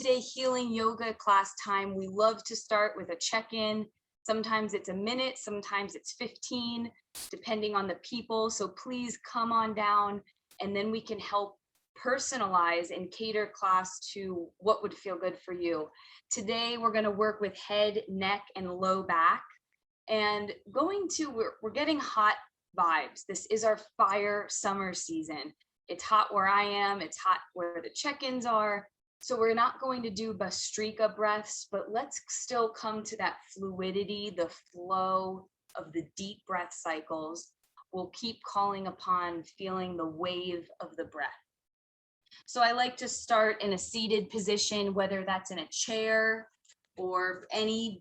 Day healing yoga class time. We love to start with a check-in. Sometimes it's a minute, sometimes it's 15, depending on the people. So please come on down and then we can help personalize and cater class to what would feel good for you. Today, we're going to work with head, neck, and low back. And we're getting hot vibes. This is our fire summer season. It's hot where I am, it's hot where the check-ins are. So we're not going to do Bhastrika breaths, but let's still come to that fluidity, the flow of the deep breath cycles. We'll keep calling upon feeling the wave of the breath. So I like to start in a seated position, whether that's in a chair or anything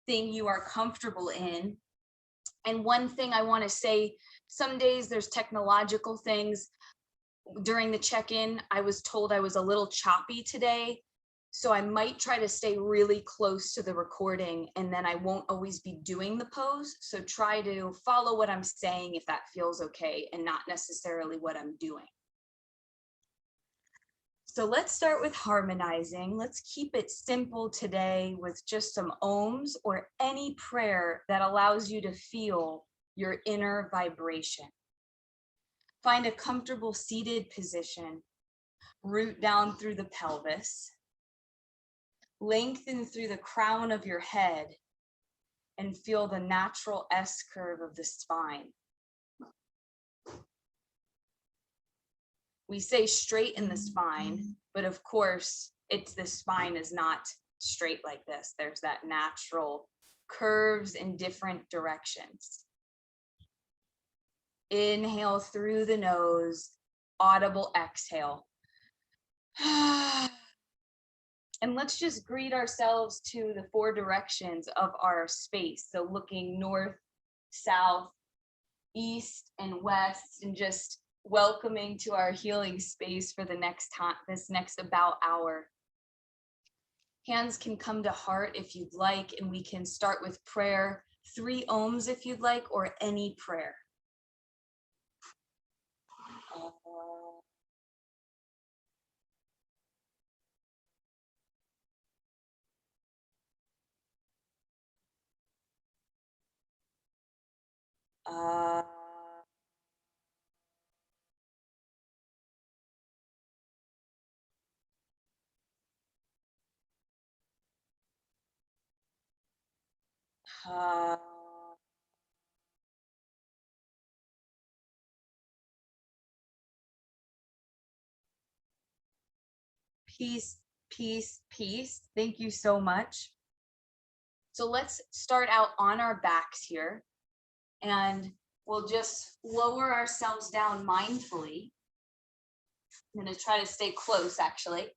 you are comfortable in. And one thing I want to say, some days there's technological things. During the check-in, I was told I was a little choppy today, so I might try to stay really close to the recording, and then I won't always be doing the pose. So try to follow what I'm saying if that feels okay, and not necessarily what I'm doing. So let's start with harmonizing. Let's keep it simple today with just some ohms or any prayer that allows you to feel your inner vibration. Find a comfortable seated position. Root down through the pelvis. Lengthen through the crown of your head and feel the natural S curve of the spine. We say straight in the spine, but of course, the spine is not straight like this. There's that natural curves in different directions. Inhale through the nose, audible exhale. And let's just greet ourselves to the 4 directions of our space. So looking north, south, east, and west, and just welcoming to our healing space for the next time, this next about hour. Hands can come to heart if you'd like, and we can start with prayer, 3 ohms if you'd like, or any prayer. Peace, peace, peace. Thank you so much. So let's start out on our backs here, and we'll just lower ourselves down mindfully. I'm going to try to stay close, actually.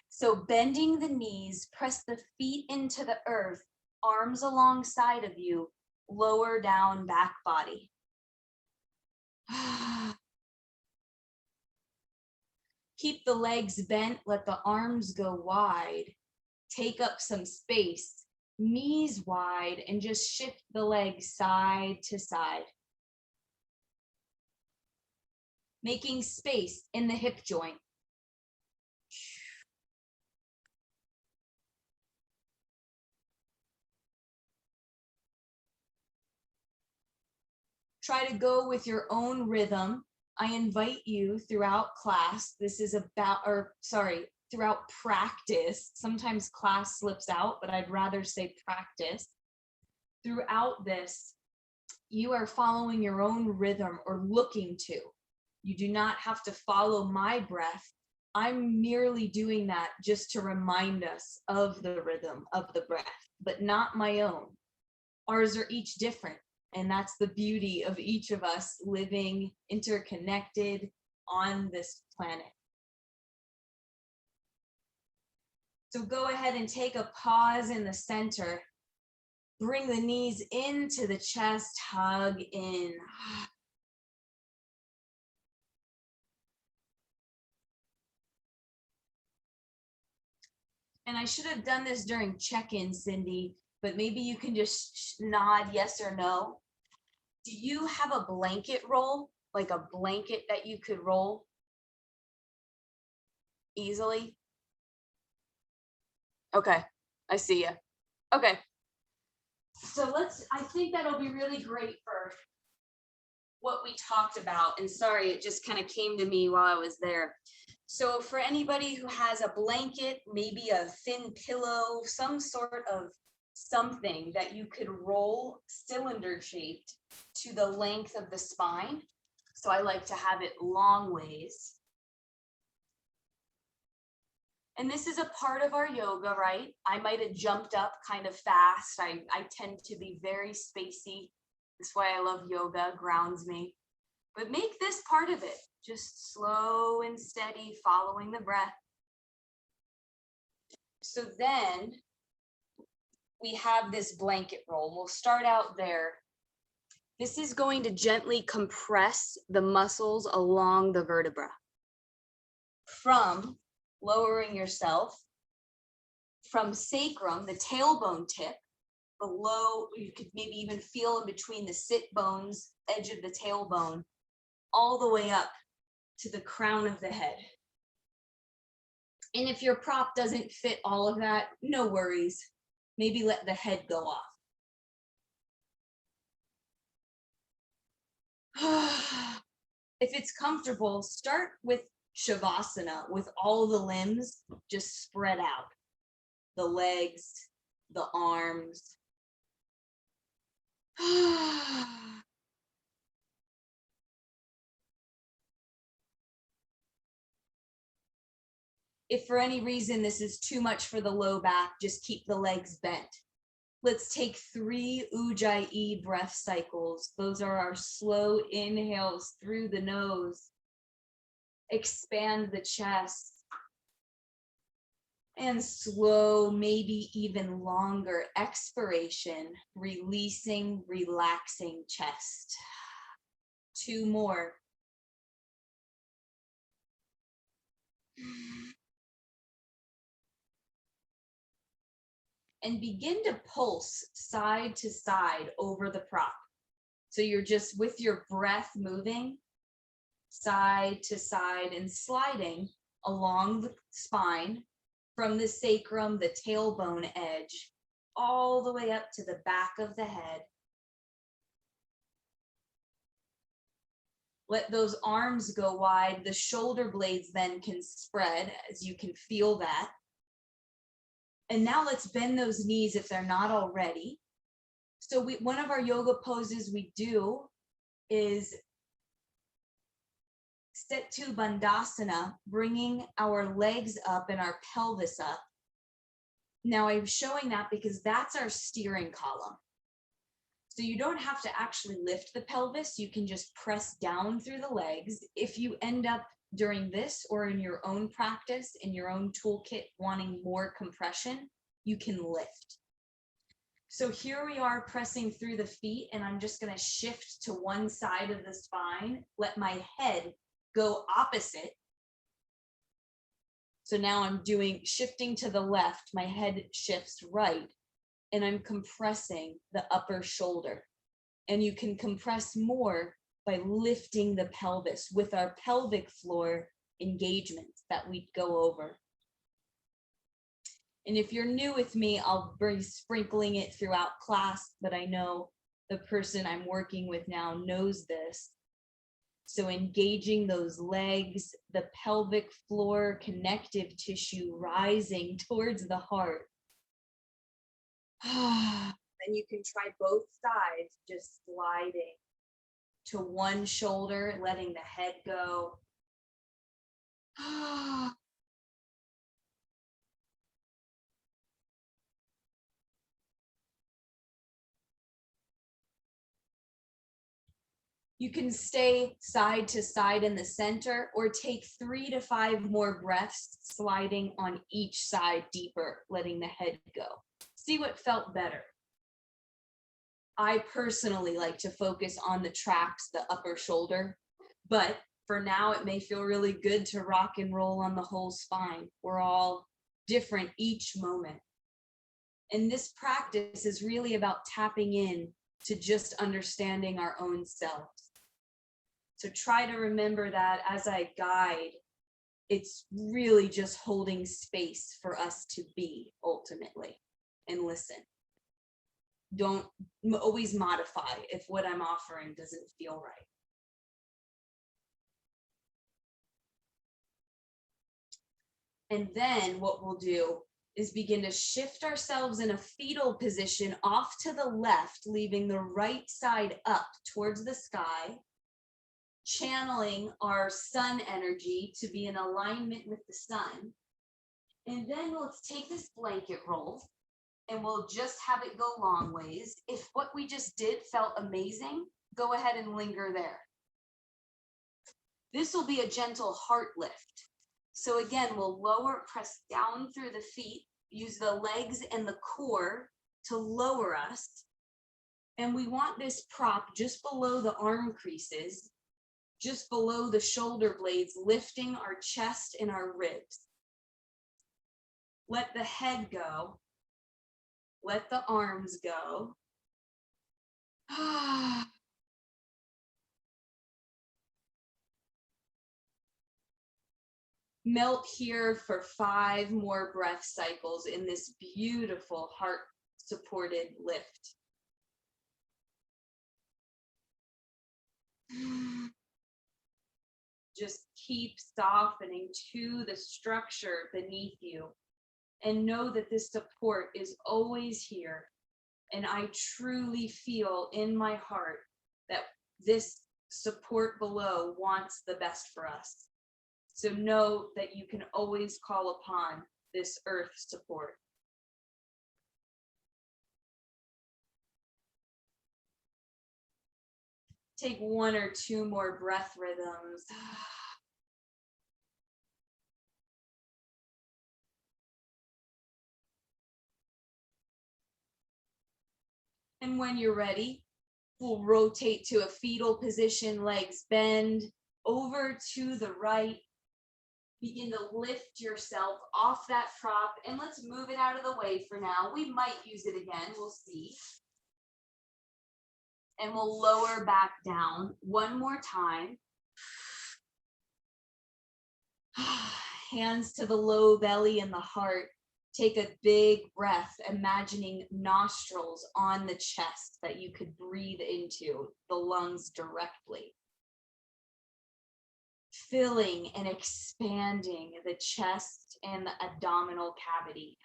So bending the knees, press the feet into the earth, arms alongside of you, lower down back body. Keep the legs bent, let the arms go wide. Take up some space, knees wide, and just shift the legs side to side. Making space in the hip joint. Try to go with your own rhythm. I invite you throughout class, throughout practice, sometimes class slips out, but I'd rather say practice. Throughout this, you are following your own rhythm or looking to. You do not have to follow my breath. I'm merely doing that just to remind us of the rhythm of the breath, but not my own. Ours are each different. And that's the beauty of each of us living interconnected on this planet. So go ahead and take a pause in the center. Bring the knees into the chest, hug in. And I should have done this during check-in, Cindy, but maybe you can just nod yes or no. Do you have a blanket roll, like a blanket that you could roll easily? Okay, I see you. Okay. So I think that'll be really great for what we talked about. And sorry, it just kind of came to me while I was there. So for anybody who has a blanket, maybe a thin pillow, some sort of something that you could roll cylinder shaped to the length of the spine. So I like to have it long ways. And this is a part of our yoga, right? I might have jumped up kind of fast. I tend to be very spacey. That's why I love yoga, grounds me. But make this part of it, just slow and steady, following the breath. So then we have this blanket roll. We'll start out there. This is going to gently compress the muscles along the vertebra from lowering yourself from sacrum, the tailbone tip, below, you could maybe even feel in between the sit bones, edge of the tailbone, all the way up to the crown of the head. And if your prop doesn't fit all of that, no worries. Maybe let the head go off. If it's comfortable, start with Shavasana with all the limbs just spread out. The legs, the arms. If for any reason this is too much for the low back, just keep the legs bent. Let's take 3 Ujjayi breath cycles. Those are our slow inhales through the nose. Expand the chest. And slow, maybe even longer expiration, releasing, relaxing chest. 2 more. And begin to pulse side to side over the prop. So you're just with your breath moving side to side and sliding along the spine from the sacrum, the tailbone edge, all the way up to the back of the head. Let those arms go wide. The shoulder blades then can spread as you can feel that. And now let's bend those knees if they're not already. So one of our yoga poses we do is Setu Bandhasana, bringing our legs up and our pelvis up. Now I'm showing that because that's our steering column. So you don't have to actually lift the pelvis. You can just press down through the legs. If you end up during this or in your own practice, in your own toolkit, wanting more compression, you can lift. So here we are pressing through the feet, and I'm just going to shift to one side of the spine, let my head go opposite. So now I'm shifting to the left, my head shifts right, and I'm compressing the upper shoulder. And you can compress more by lifting the pelvis with our pelvic floor engagements that we go over. And if you're new with me, I'll be sprinkling it throughout class, but I know the person I'm working with now knows this. So engaging those legs, the pelvic floor connective tissue rising towards the heart. Then you can try both sides, just sliding to one shoulder, letting the head go. You can stay side to side in the center or take 3 to 5 more breaths, sliding on each side deeper, letting the head go. See what felt better. I personally like to focus on the tracts, the upper shoulder, but for now it may feel really good to rock and roll on the whole spine. We're all different each moment. And this practice is really about tapping in to just understanding our own selves. So try to remember that as I guide It's really just holding space for us to be ultimately and listen. Don't always modify if what I'm offering doesn't feel right. And then what we'll do is begin to shift ourselves in a fetal position off to the left, leaving the right side up towards the sky, channeling our sun energy to be in alignment with the sun. And then let's take this blanket roll and we'll just have it go long ways. If what we just did felt amazing, go ahead and linger there. This will be a gentle heart lift. So again, we'll lower, press down through the feet, use the legs and the core to lower us. And we want this prop just below the arm creases, just below the shoulder blades, lifting our chest and our ribs. Let the head go. Let the arms go. Melt here for 5 more breath cycles in this beautiful heart-supported lift. Just keep softening to the structure beneath you and know that this support is always here. And I truly feel in my heart that this support below wants the best for us. So know that you can always call upon this earth support. Take 1 or 2 more breath rhythms. And when you're ready, we'll rotate to a fetal position, legs bend over to the right. Begin to lift yourself off that prop and let's move it out of the way for now. We might use it again, we'll see. And we'll lower back down 1 more time. Hands to the low belly and the heart. Take a big breath, imagining nostrils on the chest that you could breathe into, the lungs directly. Filling and expanding the chest and the abdominal cavity.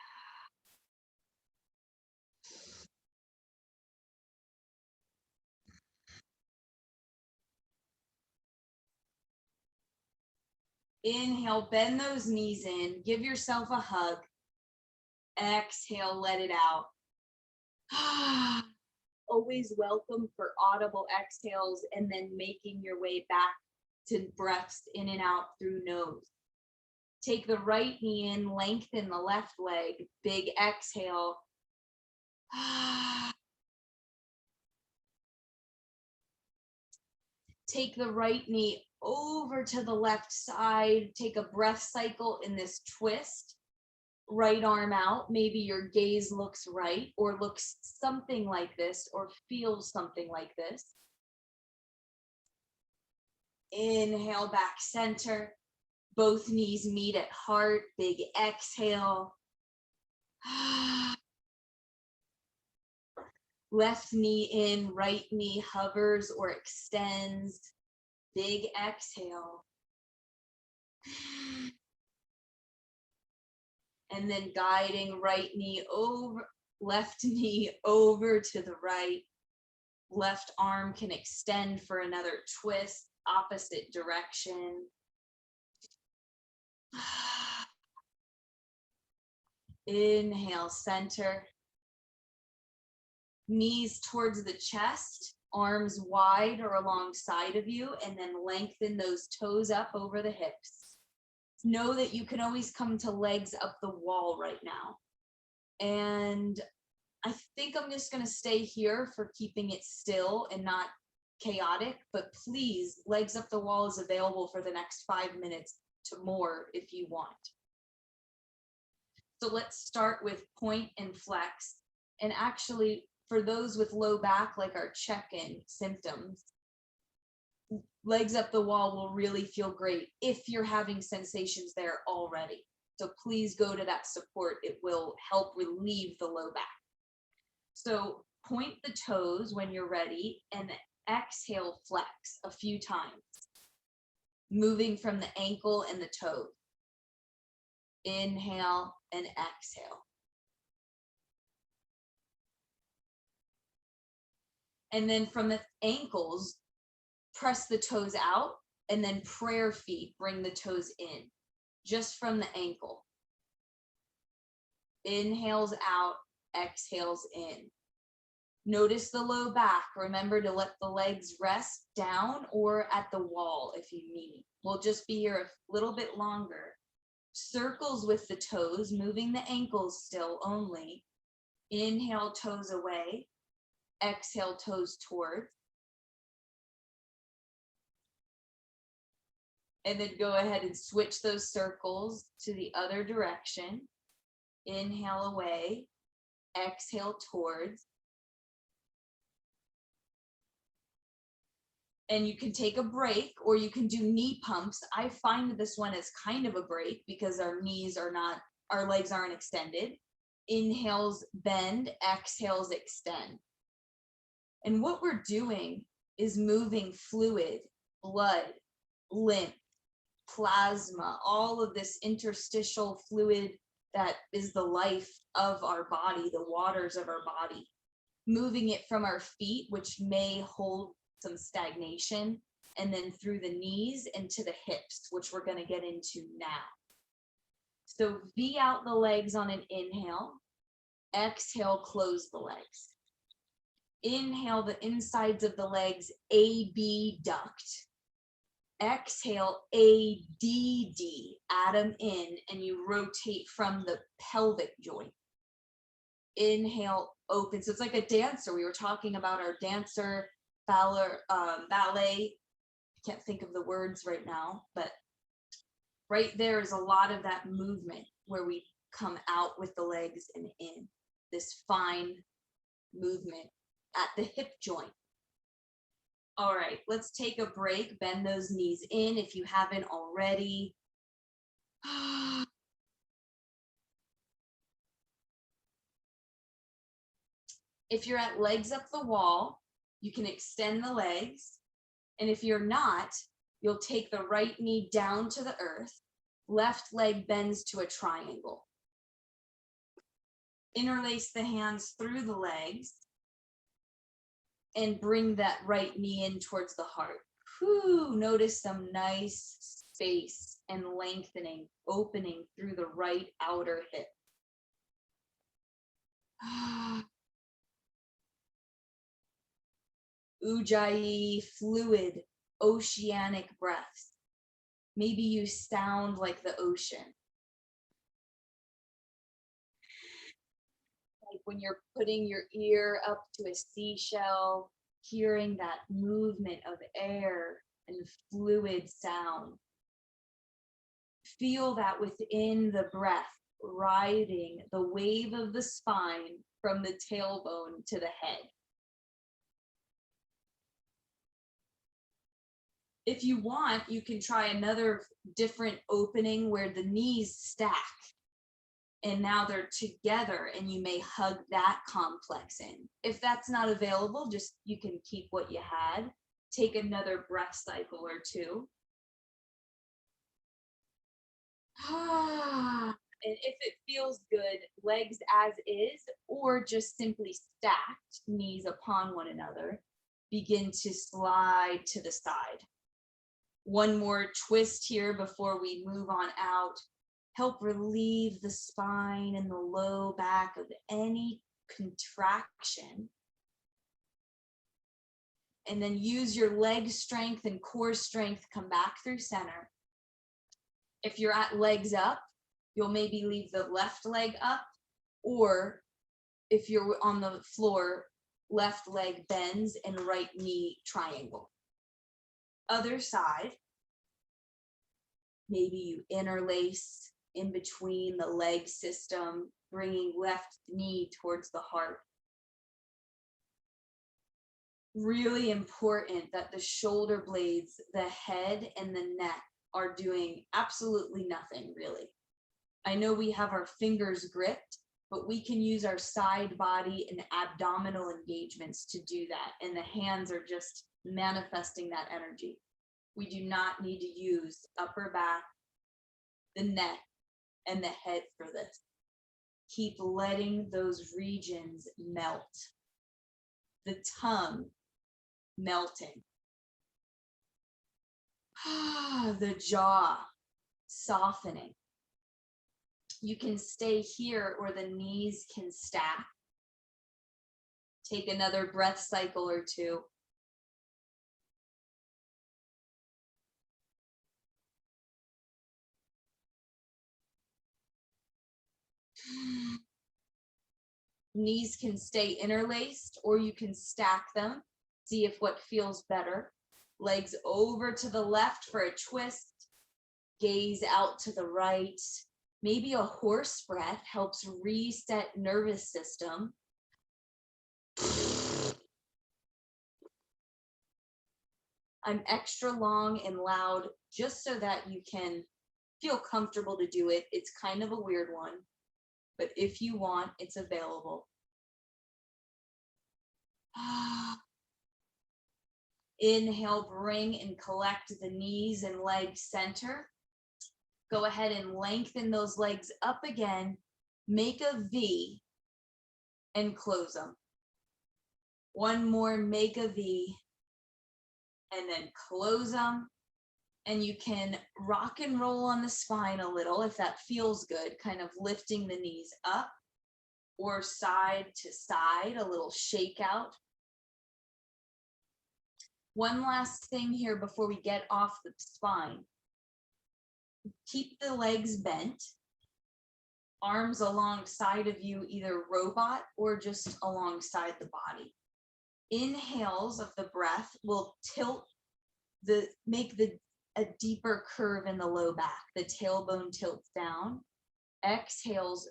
Inhale, bend those knees in, give yourself a hug. Exhale, let it out. Always welcome for audible exhales and then making your way back to breaths in and out through nose. Take the right knee in, lengthen the left leg, big exhale. Take the right knee over to the left side, take a breath cycle in this twist. Right arm out, maybe your gaze looks right or looks something like this or feels something like this. Inhale, back center. Both knees meet at heart, big exhale. Left knee in, right knee hovers or extends. Big exhale. And then guiding right knee over, left knee over to the right. Left arm can extend for another twist, opposite direction. Inhale, center. Knees towards the chest, arms wide or alongside of you, and then lengthen those toes up over the hips. Know that you can always come to legs up the wall right now. And I think I'm just going to stay here for keeping it still and not chaotic, but please, legs up the wall is available for the next 5 minutes to more if you want. So let's start with point and flex. And actually, for those with low back, like our check-in symptoms, legs up the wall will really feel great if you're having sensations there already. So please go to that support. It will help relieve the low back. So point the toes when you're ready and exhale, flex a few times, moving from the ankle and the toes. Inhale and exhale. And then from the ankles, press the toes out, and then prayer feet, bring the toes in, just from the ankle. Inhales out, exhales in. Notice the low back. Remember to let the legs rest down or at the wall if you need. We'll just be here a little bit longer. Circles with the toes, moving the ankles still only. Inhale, toes away. Exhale, toes towards. And then go ahead and switch those circles to the other direction. Inhale away, exhale towards. And you can take a break or you can do knee pumps. I find this one is kind of a break because our knees are not, our legs aren't extended. Inhales, bend, exhales, extend. And what we're doing is moving fluid, blood, lymph, plasma, all of this interstitial fluid that is the life of our body, the waters of our body, moving it from our feet, which may hold some stagnation, and then through the knees and to the hips, which we're going to get into now. So V out the legs on an inhale, exhale, close the legs. Inhale the insides of the legs, AB duct. Exhale, ADD, add them in, and you rotate from the pelvic joint. Inhale, open. So it's like a dancer. We were talking about our dancer, ballet. I can't think of the words right now, but right there is a lot of that movement where we come out with the legs and in. This fine movement at the hip joint. All right, let's take a break. Bend those knees in if you haven't already. If you're at legs up the wall, you can extend the legs. And if you're not, you'll take the right knee down to the earth. Left leg bends to a triangle. Interlace the hands through the legs and bring that right knee in towards the heart. Whew, notice some nice space and lengthening, opening through the right outer hip. Ujjayi, fluid, oceanic breaths. Maybe you sound like the ocean. Like when you're putting your ear up to a seashell, hearing that movement of air and fluid sound. Feel that within the breath, riding the wave of the spine from the tailbone to the head. If you want, you can try another different opening where the knees stack and now they're together and you may hug that complex in. If that's not available, just you can keep what you had. Take another breath cycle or two. And if it feels good, legs as is, or just simply stacked, knees upon one another, begin to slide to the side. One more twist here before we move on out. Help relieve the spine and the low back of any contraction. And then use your leg strength and core strength, come back through center. If you're at legs up, you'll maybe leave the left leg up, or if you're on the floor, left leg bends and right knee triangle. Other side, maybe you interlace in between the leg system, bringing left knee towards the heart. Really important that the shoulder blades, the head, and the neck are doing absolutely nothing, really. I know we have our fingers gripped, but we can use our side body and abdominal engagements to do that. And the hands are just manifesting that energy. We do not need to use upper back, the neck, and the head for this. Keep letting those regions melt. The tongue melting. The jaw softening. You can stay here or the knees can stack. Take another breath cycle or two. Knees can stay interlaced or you can stack them. See if what feels better. Legs over to the left for a twist. Gaze out to the right. Maybe a horse breath helps reset nervous system. I'm extra long and loud just so that you can feel comfortable to do it. It's kind of a weird one, but if you want, it's available. Inhale, bring and collect the knees and legs center. Go ahead and lengthen those legs up again. Make a V and close them. One more, make a V and then close them. And you can rock and roll on the spine a little if that feels good, kind of lifting the knees up or side to side, a little shake out. One last thing here before we get off the spine. Keep the legs bent, arms alongside of you, either robot or just alongside the body. Inhales of the breath will make a deeper curve in the low back. The tailbone tilts down. Exhales,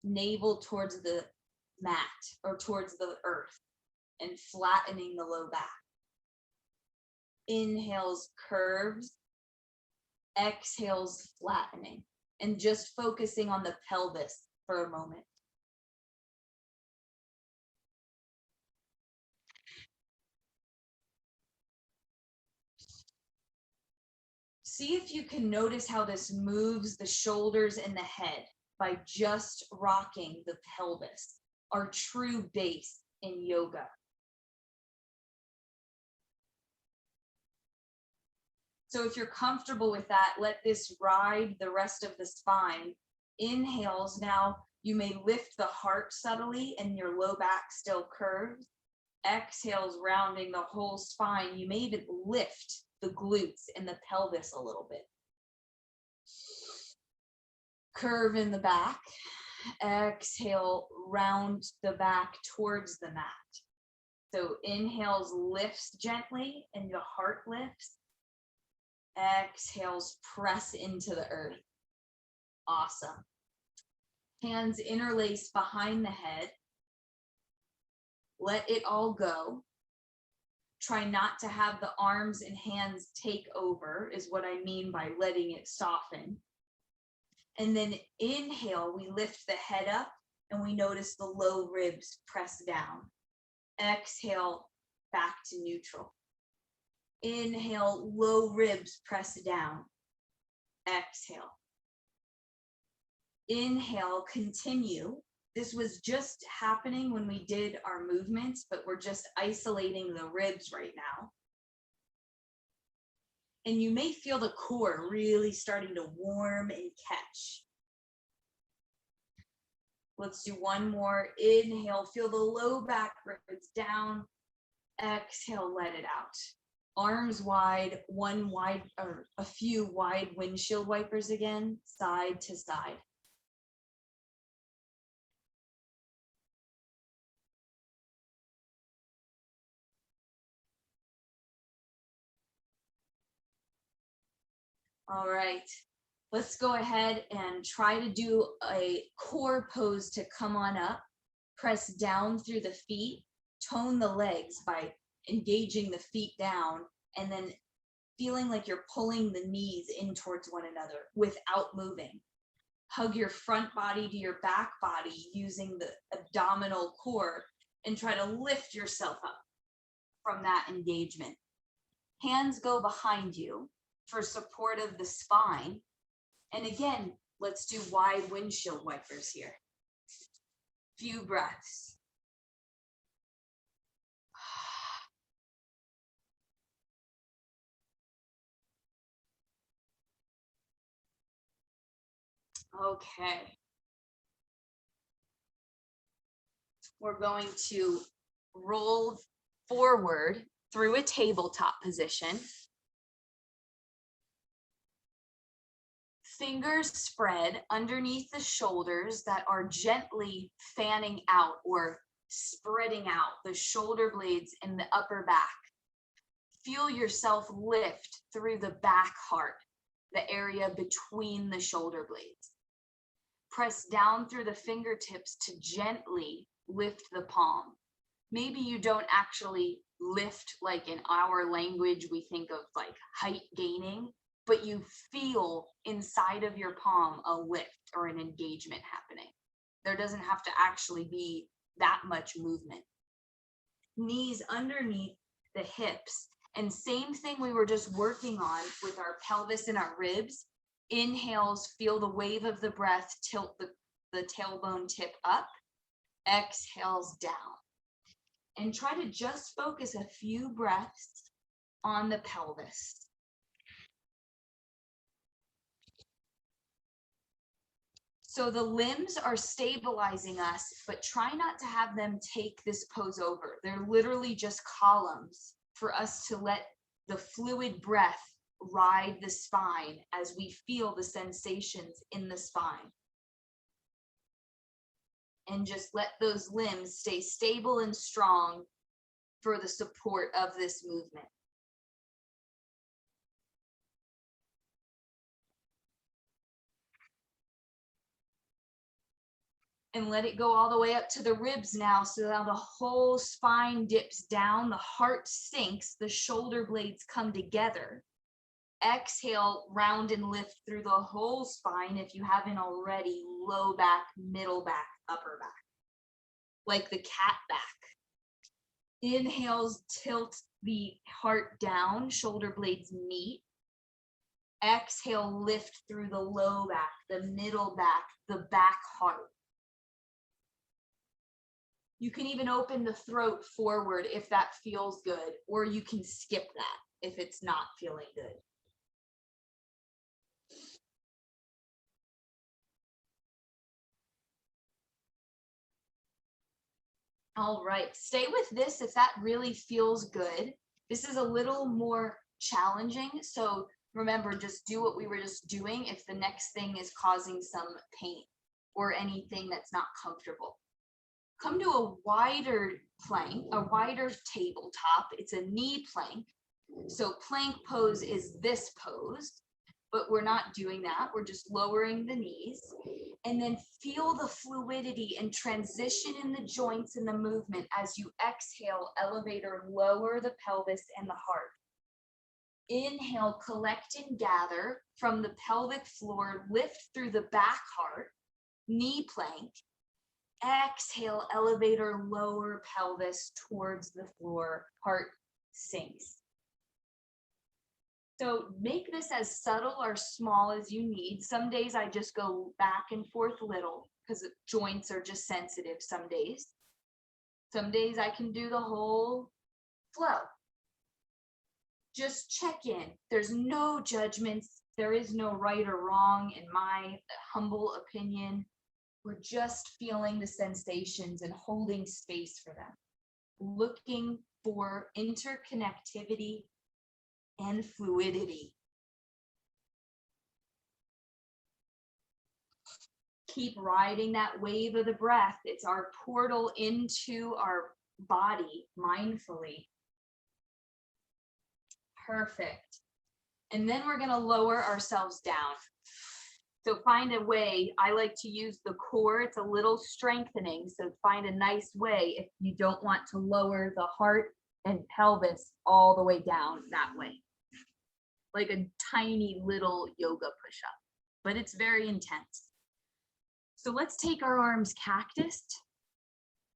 navel towards the mat or towards the earth and flattening the low back. Inhales, curves. Exhales, flattening, and just focusing on the pelvis for a moment. See if you can notice how this moves the shoulders and the head by just rocking the pelvis, our true base in yoga. So if you're comfortable with that, let this ride the rest of the spine. Inhales, now you may lift the heart subtly and your low back still curves. Exhales, rounding the whole spine. You may even lift the glutes and the pelvis a little bit. Curve in the back. Exhale, round the back towards the mat. So inhales, lifts gently and the heart lifts. Exhales, press into the earth. Awesome. Hands interlaced behind the head. Let it all go. Try not to have the arms and hands take over, is what I mean by letting it soften. And then inhale, we lift the head up and we notice the low ribs press down. Exhale, back to neutral. Inhale, low ribs press down. Exhale. Inhale, continue. This was just happening when we did our movements, but we're just isolating the ribs right now. And you may feel the core really starting to warm and catch. Let's do one more. Inhale, feel the low back ribs down. Exhale, let it out. Arms wide, one wide, or a few wide windshield wipers again, side to side. All right, let's go ahead and try to do a core pose to come on up. Press down through the feet, tone the legs by engaging the feet down, and then feeling like you're pulling the knees in towards one another without moving. Hug your front body to your back body using the abdominal core and try to lift yourself up from that engagement. Hands go behind you for support of the spine. And again, let's do wide windshield wipers here. Few breaths. Okay. We're going to roll forward through a tabletop position. Fingers spread underneath the shoulders that are gently fanning out or spreading out the shoulder blades in the upper back. Feel yourself lift through the back heart, the area between the shoulder blades. Press down through the fingertips to gently lift the palm. Maybe you don't actually lift like in our language, we think of like height gaining, but you feel inside of your palm a lift or an engagement happening. There doesn't have to actually be that much movement. Knees underneath the hips. And same thing we were just working on with our pelvis and our ribs. Inhales, feel the wave of the breath, tilt the tailbone tip up. Exhales down. And try to just focus a few breaths on the pelvis. So the limbs are stabilizing us, but try not to have them take this pose over. They're literally just columns for us to let the fluid breath ride the spine as we feel the sensations in the spine. And just let those limbs stay stable and strong for the support of this movement. And let it go all the way up to the ribs now. So now the whole spine dips down, the heart sinks, the shoulder blades come together. Exhale, round and lift through the whole spine if you haven't already, low back, middle back, upper back, like the cat back. Inhales, tilt the heart down, shoulder blades meet. Exhale, lift through the low back, the middle back, the back heart. You can even open the throat forward if that feels good, or you can skip that if it's not feeling good. All right, stay with this if that really feels good. This is a little more challenging, so remember, just do what we were just doing if the next thing is causing some pain or anything that's not comfortable. Come to a wider plank, a wider tabletop. It's a knee plank. So plank pose is this pose, but we're not doing that. We're just lowering the knees. And then feel the fluidity and transition in the joints and the movement as you exhale, elevate or lower the pelvis and the heart. Inhale, collect and gather from the pelvic floor, lift through the back heart, knee plank. Exhale, elevate or lower pelvis towards the floor, heart sinks. So make this as subtle or small as you need. Some days I just go back and forth little because joints are just sensitive some days. Some days I can do the whole flow. Just check in. There's no judgments. There is no right or wrong in my humble opinion. We're just feeling the sensations and holding space for them. Looking for interconnectivity and fluidity. Keep riding that wave of the breath. It's our portal into our body mindfully. Perfect. And then we're going to lower ourselves down. So find a way. I like to use the core. It's a little strengthening. So find a nice way if you don't want to lower the heart and pelvis all the way down that way. Like a tiny little yoga push-up, but it's very intense. So let's take our arms cactus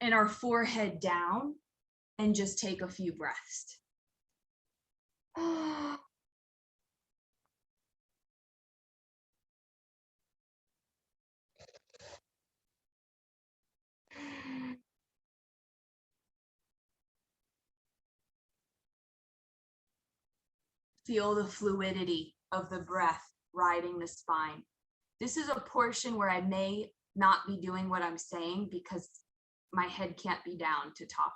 and our forehead down and just take a few breaths. Feel the fluidity of the breath riding the spine. This is a portion where I may not be doing what I'm saying because my head can't be down to talk.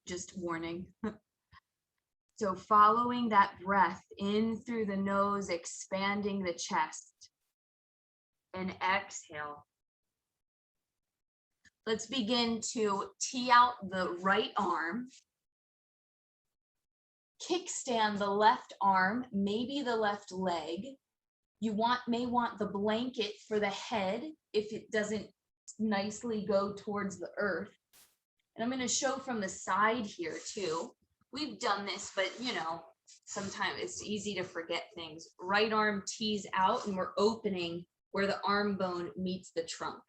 Just warning. So following that breath in through the nose, expanding the chest, and exhale. Let's begin to tee out the right arm. Kickstand the left arm, maybe the left leg. You may want the blanket for the head if it doesn't nicely go towards the earth. And I'm going to show from the side here too. We've done this, but sometimes it's easy to forget things. Right arm tees out and we're opening where the arm bone meets the trunk.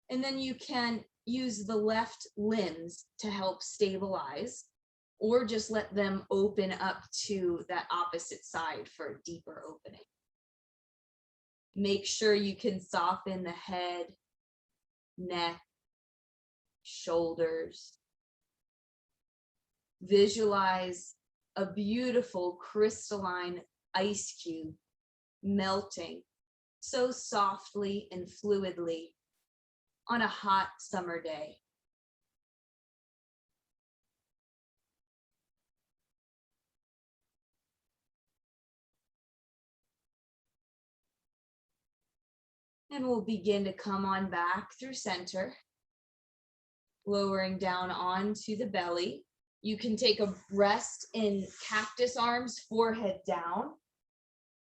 And then you can use the left limbs to help stabilize, or just let them open up to that opposite side for a deeper opening. Make sure you can soften the head, neck, shoulders. Visualize a beautiful crystalline ice cube melting so softly and fluidly on a hot summer day. And we'll begin to come on back through center, lowering down onto the belly. You can take a rest in cactus arms, forehead down,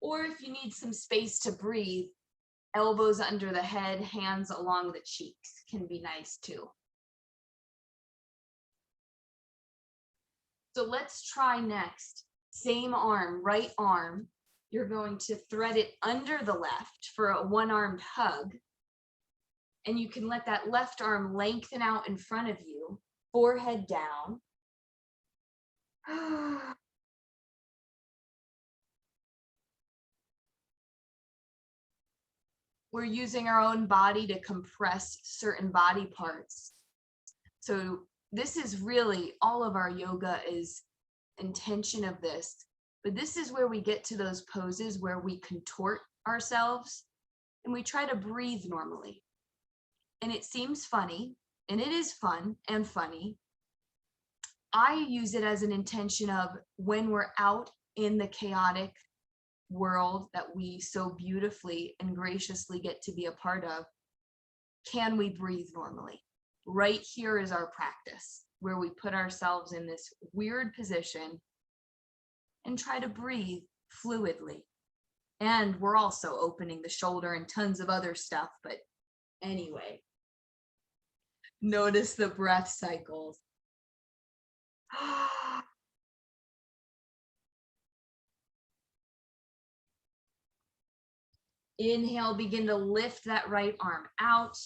or if you need some space to breathe, elbows under the head, hands along the cheeks can be nice too. So let's try next. Same arm, right arm. You're going to thread it under the left for a one-armed hug. And you can let that left arm lengthen out in front of you, forehead down. We're using our own body to compress certain body parts. So this is really all of our yoga is intention of this. But this is where we get to those poses where we contort ourselves and we try to breathe normally. And it seems funny, and it is fun and funny. I use it as an intention of when we're out in the chaotic world that we so beautifully and graciously get to be a part of, can we breathe normally? Right here is our practice, where we put ourselves in this weird position and try to breathe fluidly. And we're also opening the shoulder and tons of other stuff, but anyway, notice the breath cycles. Inhale, begin to lift that right arm out.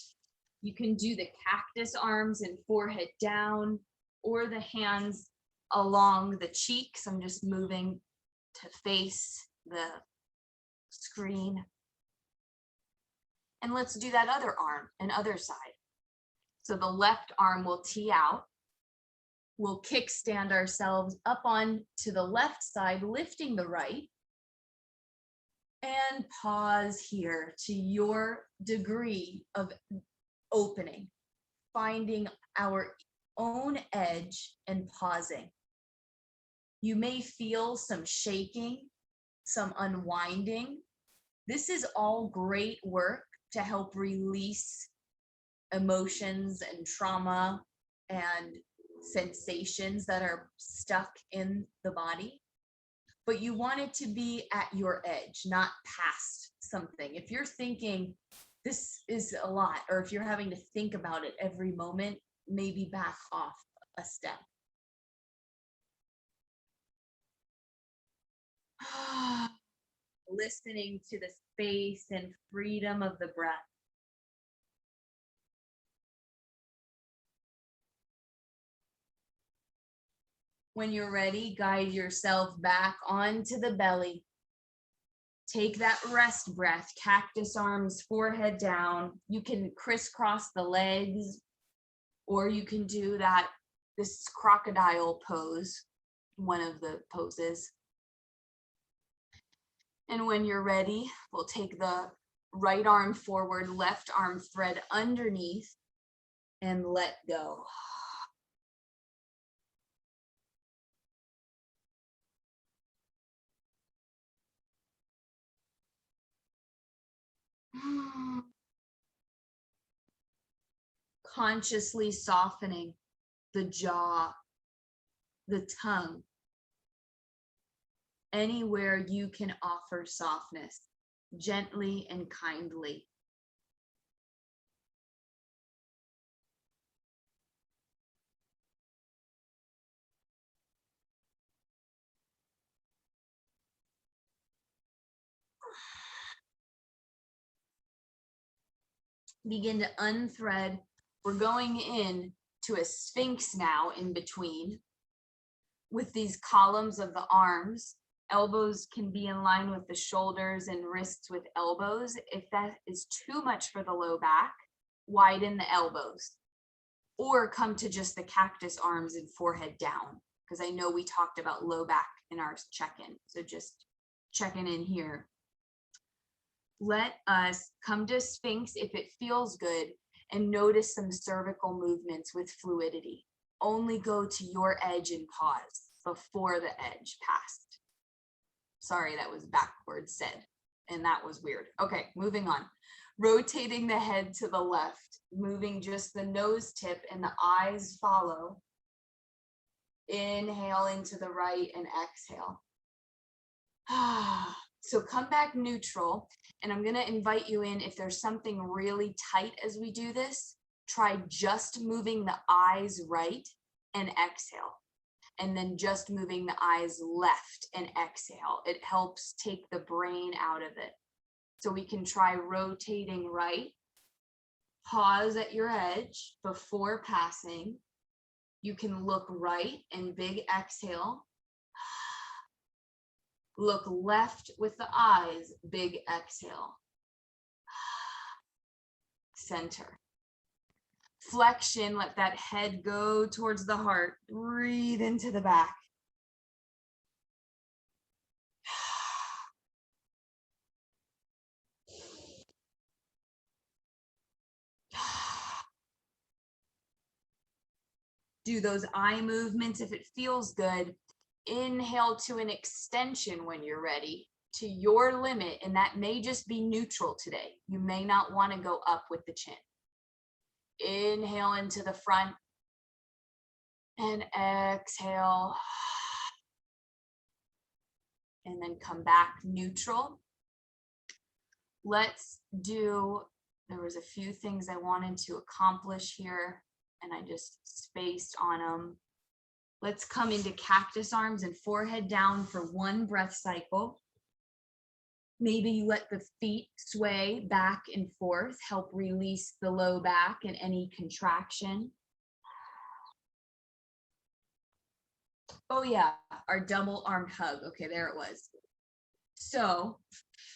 You can do the cactus arms and forehead down, or the hands along the cheeks. I'm just moving to face the screen. And let's do that other arm and other side. So the left arm will tee out. We'll kickstand ourselves up on to the left side, lifting the right. And pause here to your degree of opening, finding our own edge and pausing. You may feel some shaking, some unwinding. This is all great work to help release emotions and trauma and sensations that are stuck in the body. But you want it to be at your edge, not past something. If you're thinking this is a lot, or if you're having to think about it every moment, maybe back off a step. Listening to the space and freedom of the breath. When you're ready, guide yourself back onto the belly. Take that rest breath, cactus arms, forehead down. You can crisscross the legs, or you can do this crocodile pose, one of the poses. And when you're ready, we'll take the right arm forward, left arm thread underneath, and let go. Consciously softening the jaw, the tongue, anywhere you can offer softness, gently and kindly. Begin to unthread. We're going in to a sphinx now in between with these columns of the arms. Elbows can be in line with the shoulders and wrists with elbows. If that is too much for the low back, widen the elbows or come to just the cactus arms and forehead down, because I know we talked about low back in our check-in. So just checking in here. Let us come to Sphinx if it feels good, and notice some cervical movements with fluidity. Only go to your edge and pause before the edge passed. Sorry, that was backwards said, and that was weird. Okay, moving on. Rotating the head to the left, moving just the nose tip and the eyes follow. Inhale into the right and exhale. So come back neutral, and I'm going to invite you in. If there's something really tight as we do this, try just moving the eyes right and exhale, and then just moving the eyes left and exhale. It helps take the brain out of it. So we can try rotating right, pause at your edge before passing. You can look right and big exhale. Look left with the eyes, big exhale. Center. Flexion, let that head go towards the heart. Breathe into the back. Do those eye movements if it feels good. Inhale to an extension when you're ready, to your limit, and that may just be neutral today. You may not want to go up with the chin. Inhale into the front and exhale. And then come back neutral. Let's do, there was a few things I wanted to accomplish here, and I just spaced on them. Let's come into cactus arms and forehead down for one breath cycle. Maybe you let the feet sway back and forth, help release the low back and any contraction. Oh yeah, our double arm hug. Okay, there it was. So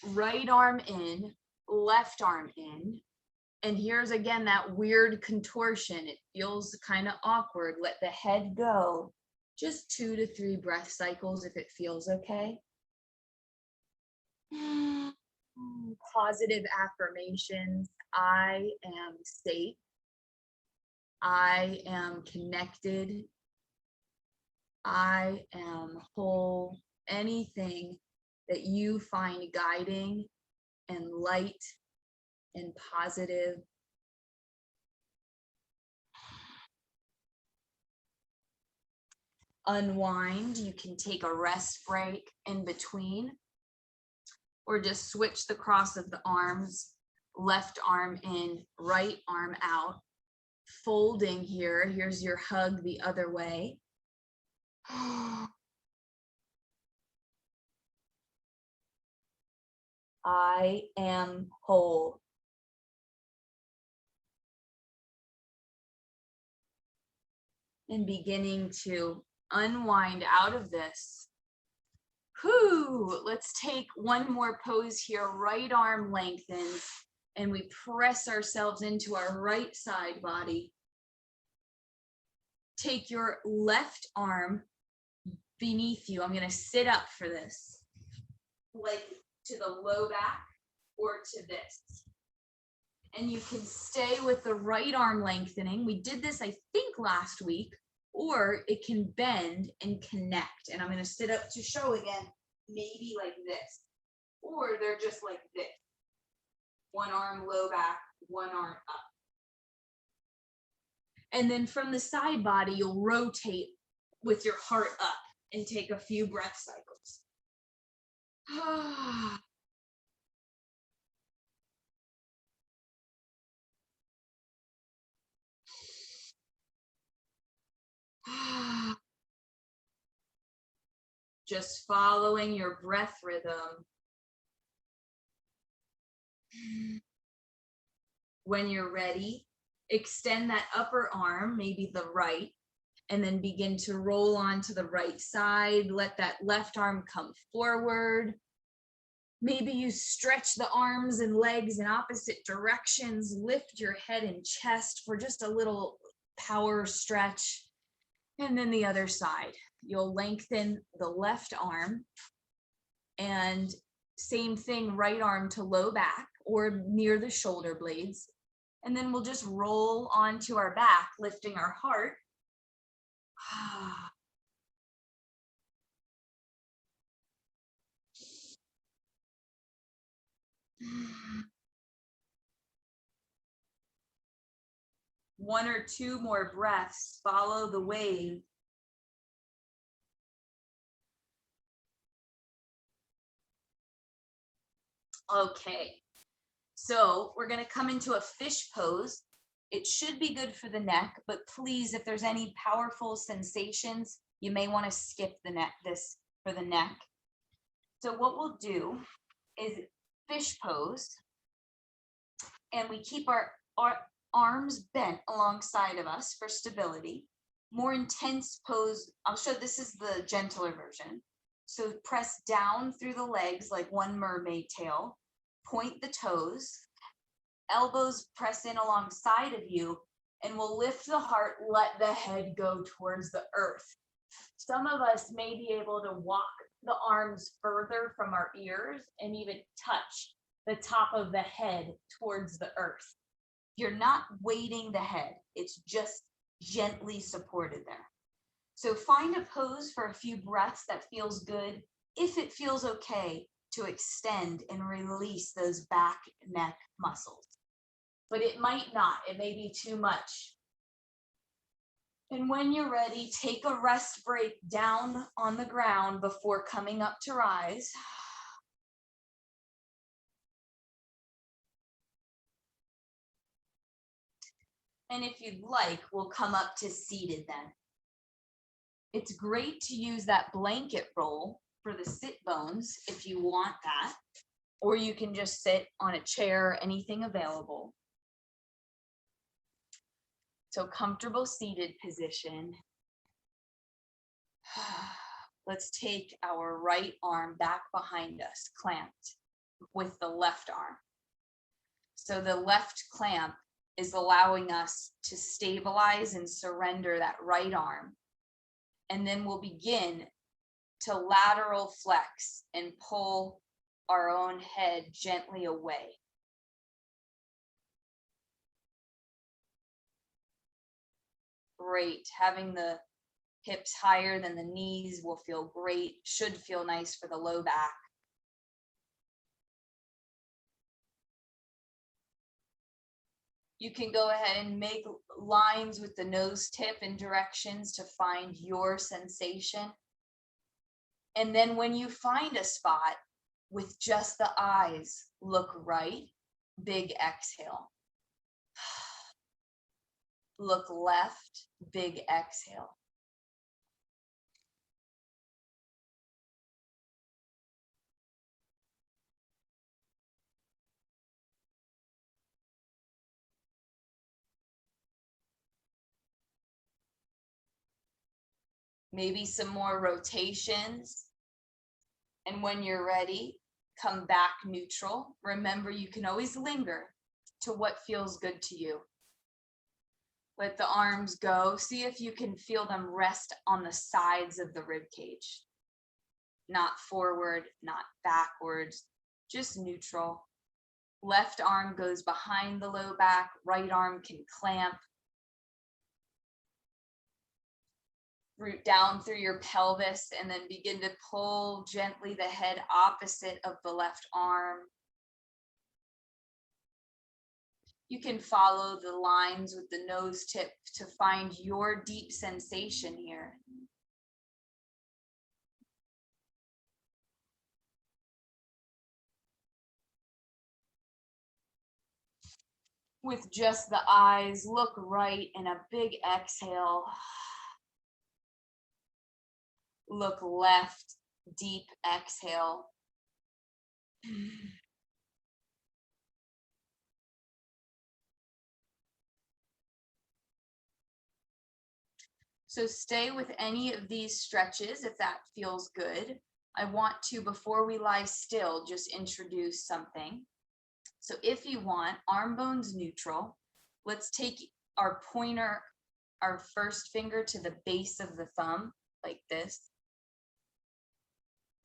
right arm in, left arm in. And here's again that weird contortion. It feels kind of awkward. Let the head go. Just 2 to 3 breath cycles if it feels okay. Positive affirmations. I am safe. I am connected. I am whole. Anything that you find guiding and light and positive. Unwind. You can take a rest break in between, or just switch the cross of the arms, left arm in, right arm out. folding here. Here's your hug the other way. I am whole. And beginning to unwind out of this. Whew, let's take one more pose here. Right arm lengthens and we press ourselves into our right side body. Take your left arm beneath you. I'm going to sit up for this, like to the low back or to this. And you can stay with the right arm lengthening. We did this, I think, last week, or it can bend and connect. And I'm going to sit up to show again, maybe like this, or they're just like this. One arm low back, one arm up. And then from the side body, you'll rotate with your heart up and take a few breath cycles. Just following your breath rhythm. When you're ready, extend that upper arm, maybe the right, and then begin to roll onto the right side. Let that left arm come forward. Maybe you stretch the arms and legs in opposite directions. Lift your head and chest for just a little power stretch. And then the other side. You'll lengthen the left arm and same thing, right arm to low back or near the shoulder blades. And then we'll just roll onto our back, lifting our heart. One or two more breaths, follow the wave. Okay, so we're going to come into a fish pose. It should be good for the neck, but please, if there's any powerful sensations, you may want to skip this for the neck. So what we'll do is fish pose, and we keep our arms bent alongside of us for stability. More intense pose, I'll show, this is the gentler version. So press down through the legs like one mermaid tail, point the toes, elbows press in alongside of you, and we'll lift the heart, let the head go towards the earth. Some of us may be able to walk the arms further from our ears and even touch the top of the head towards the earth. You're not weighting the head, it's just gently supported there. So find a pose for a few breaths that feels good. If it feels okay, to extend and release those back neck muscles. But it might not, it may be too much. And when you're ready, take a rest break down on the ground before coming up to rise. And if you'd like, we'll come up to seated then. It's great to use that blanket roll for the sit bones if you want that, or you can just sit on a chair, anything available. So comfortable seated position. Let's take our right arm back behind us, clamped with the left arm. So the left clamp is allowing us to stabilize and surrender that right arm. And then we'll begin to lateral flex and pull our own head gently away. Great. Having the hips higher than the knees will feel great. Should feel nice for the low back. You can go ahead and make lines with the nose tip in directions to find your sensation. And then when you find a spot with just the eyes, look right, big exhale. Look left, big exhale. Maybe some more rotations. And when you're ready, come back neutral. Remember, you can always linger to what feels good to you. Let the arms go. See if you can feel them rest on the sides of the rib cage. Not forward, not backwards, just neutral. Left arm goes behind the low back, right arm can clamp. Root down through your pelvis and then begin to pull gently the head opposite of the left arm. You can follow the lines with the nose tip to find your deep sensation here. With just the eyes, look right and a big exhale. Look left, deep exhale. So stay with any of these stretches if that feels good. I want to, before we lie still, just introduce something. So if you want, arm bones neutral. Let's take our pointer, our first finger to the base of the thumb, like this.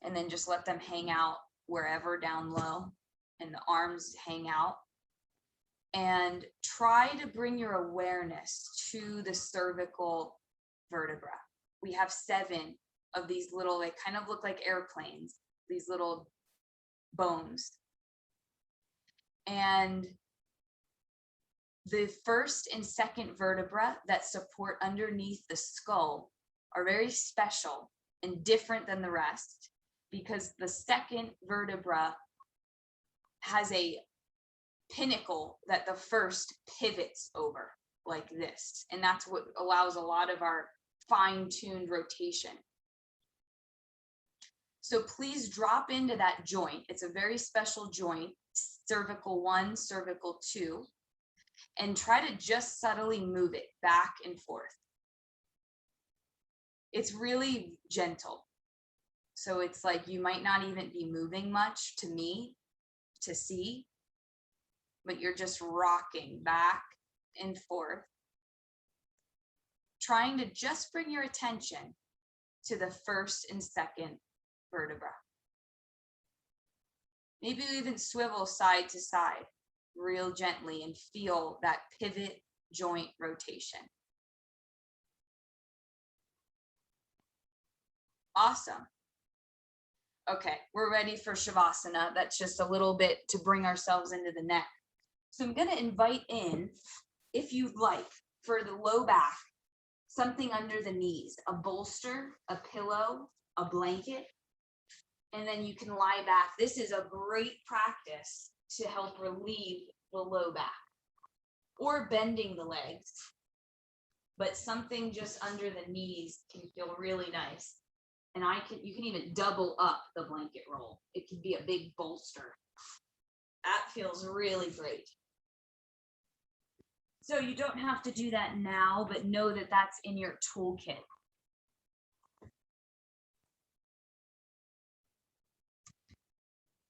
And then just let them hang out wherever down low, and the arms hang out. And try to bring your awareness to the cervical vertebra. We have 7 of these little, they kind of look like airplanes, these little bones. And the first and second vertebra that support underneath the skull are very special and different than the rest, because the second vertebra has a pinnacle that the first pivots over like this. And that's what allows a lot of our fine-tuned rotation. So please drop into that joint. It's a very special joint, cervical 1, cervical 2, and try to just subtly move it back and forth. It's really gentle. So it's like you might not even be moving much to me to see, but you're just rocking back and forth, trying to just bring your attention to the first and second vertebra. Maybe even swivel side to side real gently and feel that pivot joint rotation. Awesome. Okay, we're ready for Shavasana. That's just a little bit to bring ourselves into the neck. So I'm going to invite in, if you'd like, for the low back, something under the knees, a bolster, a pillow, a blanket, and then you can lie back. This is a great practice to help relieve the low back, or bending the legs, but something just under the knees can feel really nice. And you can even double up the blanket roll. It can be a big bolster. That feels really great. So you don't have to do that now, but know that that's in your toolkit.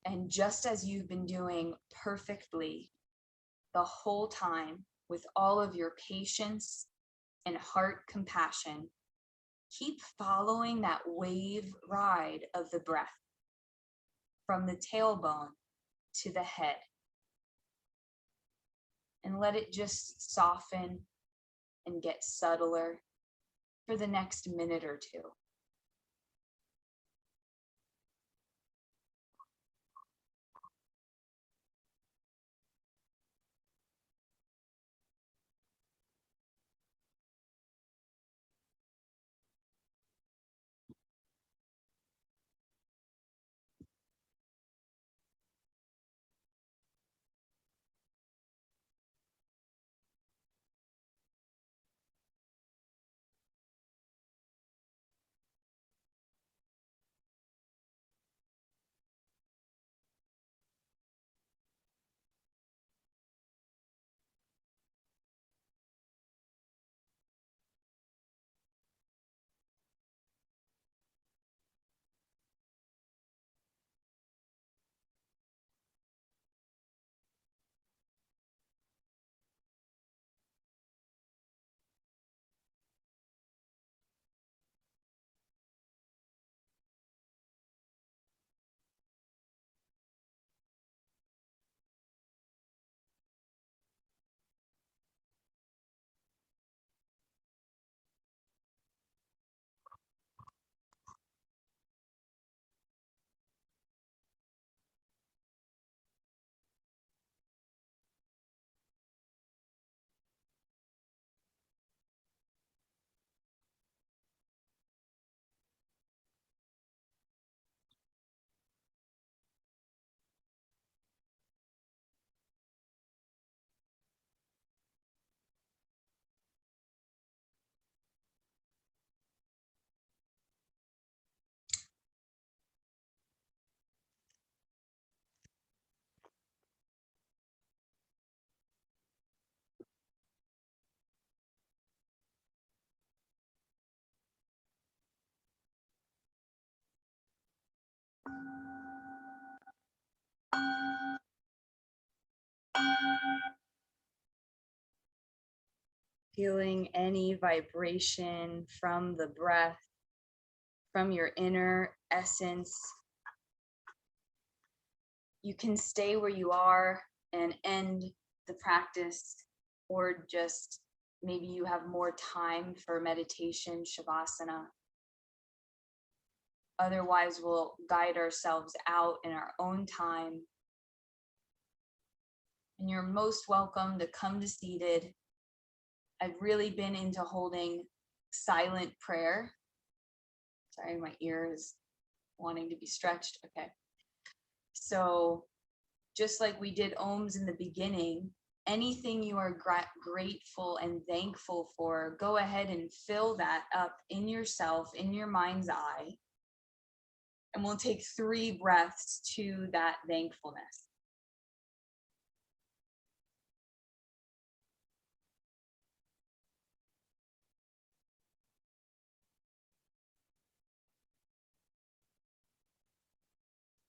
And just as you've been doing perfectly the whole time, with all of your patience and heart compassion, keep following that wave ride of the breath from the tailbone to the head. And let it just soften and get subtler for the next minute or two. Feeling any vibration from the breath, from your inner essence. You can stay where you are and end the practice, or just maybe you have more time for meditation, shavasana. Otherwise, we'll guide ourselves out in our own time. And you're most welcome to come to seated. I've really been into holding silent prayer. Sorry, my ear is wanting to be stretched. Okay. So just like we did ohms in the beginning, anything you are grateful and thankful for, go ahead and fill that up in yourself, in your mind's eye. And we'll take 3 breaths to that thankfulness.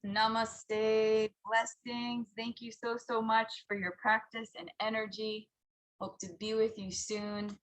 Namaste, blessings. Thank you so much for your practice and energy. Hope to be with you soon.